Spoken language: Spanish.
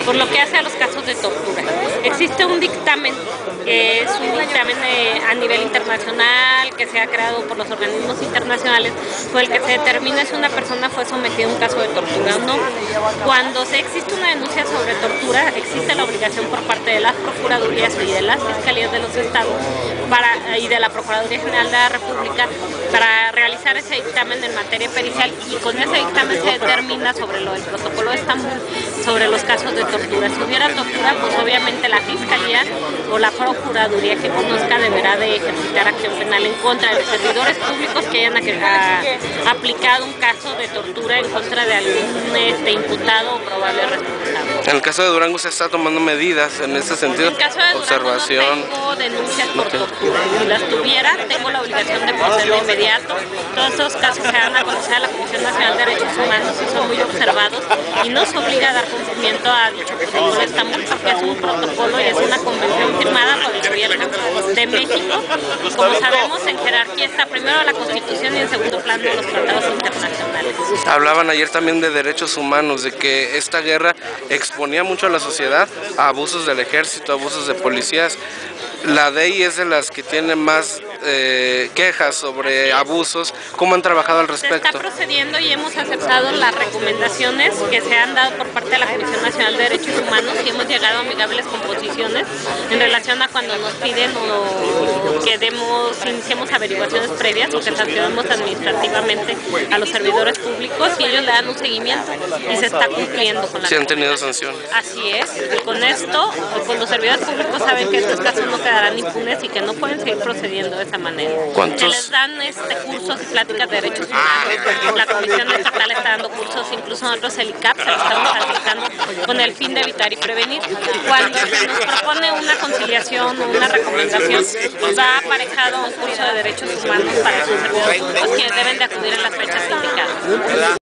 por lo que hace a los casos de tortura. Existe un dictamen, es un dictamen a nivel internacional que se ha creado por los organismos internacionales, por el que se determina si una persona fue sometida a un caso de tortura o no. Cuando existe una denuncia sobre tortura, existe la obligación por parte de las procuradurías y de las fiscalías de los estados y de la Procuraduría General de la República para realizar ese dictamen en materia pericial, y con ese dictamen se determina sobre lo del protocolo de Estambul, sobre los casos de tortura. Si hubiera tortura, pues obviamente la Fiscalía o la Procuraduría que conozca deberá de ejercitar acción penal en contra de los servidores públicos que hayan aplicado un caso de tortura en contra de algún imputado o probable responsable. En el caso de Durango se está tomando medidas en ese sentido. En el caso de Durango observación. no tengo denuncias por tortura. Si las tuviera, tengo la obligación de proceder de inmediato. Todos esos casos se van a conocer a la Comisión Nacional de Derechos Humanos y son muy observados, y nos obliga a dar cumplimiento a dicho protocolo de Estambul, porque es un protocolo y es una convención firmada por el gobierno de México. Como sabemos, en jerarquía está primero la Constitución y en segundo plano los tratados internacionales. Hablaban ayer también de derechos humanos, de que esta guerra exponía mucho a la sociedad a abusos del ejército, abusos de policías. La DEI es de las que tiene más quejas sobre abusos. ¿Cómo han trabajado al respecto? Se está procediendo y hemos aceptado las recomendaciones que se han dado por parte de la Comisión Nacional de Derechos Humanos, y hemos llegado a amigables composiciones en relación a cuando nos piden o que iniciemos averiguaciones previas o que sancionemos administrativamente a los servidores públicos, y ellos le dan un seguimiento y se está cumpliendo con la ¿Sí han tenido sanciones? Así es, y con esto, pues los servidores públicos saben que estos casos no quedarán impunes y que no pueden seguir procediendo de esa manera. Se les dan cursos y pláticas de derechos humanos. La Comisión Estatal está dando cursos, incluso nosotros el ICAP se lo estamos aplicando con el fin de evitar y prevenir. Cuando se nos propone una conciliación o una recomendación, va aparejado un curso de derechos humanos para los servidores públicos, quienes deben de acudir en las fechas indicadas.